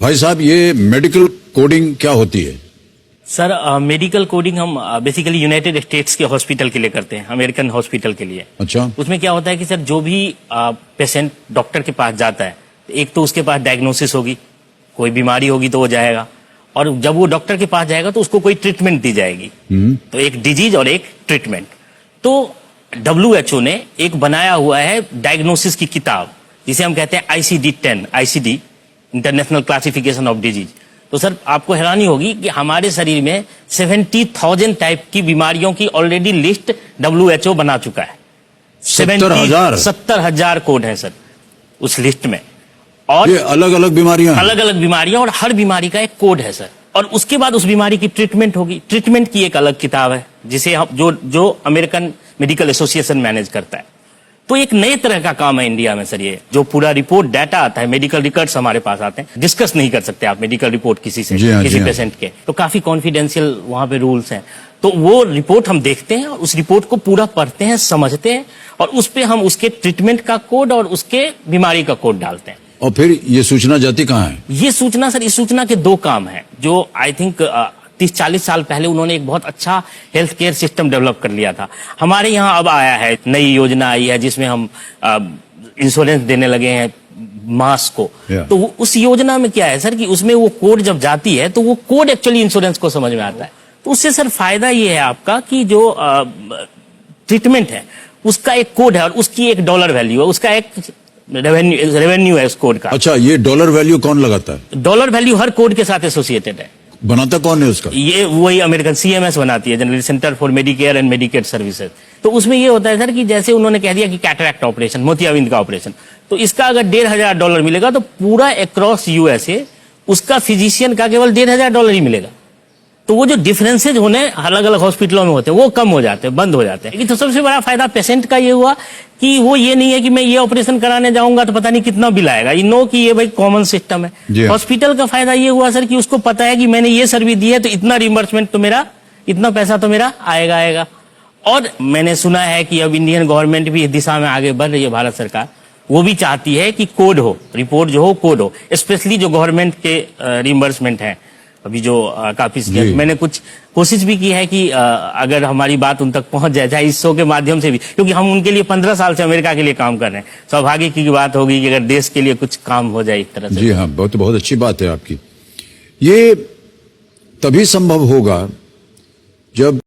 भाई साहब, ये मेडिकल कोडिंग क्या होती है? सर मेडिकल कोडिंग हम बेसिकली यूनाइटेड स्टेट्स के हॉस्पिटल के लिए करते हैं, अमेरिकन हॉस्पिटल के लिए। अच्छा। उसमें क्या होता है कि सर जो भी पेशेंट डॉक्टर के पास जाता है, एक तो उसके पास डायग्नोसिस होगी, कोई बीमारी होगी तो वो जाएगा, और जब वो डॉक्टर के पास जाएगा तो उसको कोई ट्रीटमेंट दी जाएगी। तो एक डिजीज और एक ट्रीटमेंट। तो WHO ने एक बनाया हुआ है डायग्नोसिस की किताब, जिसे हम कहते हैं ICD-10, ICD international classification of disease. तो सर आपको हैरानी होगी कि हमारे शरीर में 70,000 टाइप की बीमारियों की ऑलरेडी लिस्ट WHO बना चुका है। 70,000 कोड है सर उस लिस्ट में, और ये अलग अलग बीमारियां और हर बीमारी का एक कोड है सर। और उसके बाद उस बीमारी की ट्रीटमेंट होगी, ट्रीटमेंट की एक अलग किताब है, जिसे हम जो अमेरिकन मेडिकल एसोसिएशन मैनेज करता है। तो एक नए तरह का काम है इंडिया में सर। ये जो पूरा रिपोर्ट डाटा आता है, मेडिकल रिकॉर्ड्स हमारे पास आते हैं, डिस्कस नहीं कर सकते आप मेडिकल रिपोर्ट किसी से, किसी पेशेंट के, तो काफी कॉन्फिडेंशियल वहां पे रूल्स हैं। तो वो रिपोर्ट हम देखते हैं और उस रिपोर्ट को पूरा पढ़ते हैं, समझते हैं, और उस पे हम उसके ट्रीटमेंट का कोड और उसके बीमारी का कोड डालते हैं। और फिर ये सूचना जाती कहाँ है? ये सूचना सर, इस सूचना के दो काम हैं, जो आई थिंक 30-40 साल पहले उन्होंने एक बहुत अच्छा हेल्थ केयर सिस्टम डेवलप कर लिया था। हमारे यहाँ अब आया है, नई योजना आई है जिसमें हम इंश्योरेंस देने लगे हैं मास को। तो उस योजना में क्या है सर कि उसमें वो कोड जब जाती है तो वो कोड एक्चुअली इंश्योरेंस को समझ में आता है। तो उससे सर फायदा ये है आपका कि जो ट्रीटमेंट है उसका एक कोड है और उसकी एक डॉलर वैल्यू है, उसका एक रेवेन्यू है उस कोड का। अच्छा, ये डॉलर वैल्यू कौन लगाता है? डॉलर वैल्यू हर कोड के साथ एसोसिएटेड है। बनाता कौन है उसका? ये वही अमेरिकन CMS बनाती है, general centre for Medicare and Medicaid services. तो उसमें ये होता है सर कि जैसे उन्होंने कह दिया कि कैटरैक्ट ऑपरेशन, मोतियाबिंद का ऑपरेशन, तो इसका अगर $1,500 मिलेगा तो पूरा अक्रॉस USA उसका फिजिशियन का केवल $1,500 ही मिलेगा। तो वो जो डिफरेंसेज होने अलग अलग हॉस्पिटलों में होते हैं वो कम हो जाते हैं, बंद हो जाते हैं। तो सबसे बड़ा फायदा पेशेंट का ये हुआ कि वो ये नहीं है कि मैं ये ऑपरेशन कराने जाऊंगा तो पता नहीं कितना बिल आएगा, ये नो कि ये भाई कॉमन सिस्टम है। हॉस्पिटल का फायदा ये हुआ सर कि उसको पता है कि मैंने ये सर्विस दी है तो इतना रिइंबर्समेंट तो मेरा, इतना पैसा तो मेरा आएगा। और मैंने सुना है कि अब इंडियन गवर्नमेंट भी इस दिशा में आगे बढ़ रही है, भारत सरकार वो भी चाहती है कि कोड हो, रिपोर्ट जो हो कोड हो, स्पेशली जो गवर्नमेंट के रिइंबर्समेंट है। अभी जो काफी मैंने कुछ कोशिश भी की है कि अगर हमारी बात उन तक पहुंच जाए, चाहे इस शो के माध्यम से भी, क्योंकि हम उनके लिए 15 साल से अमेरिका के लिए काम कर रहे हैं। सौभाग्य की बात होगी कि अगर देश के लिए कुछ काम हो जाए इस तरह से। जी हाँ, बहुत अच्छी बात है आपकी। ये तभी संभव होगा जब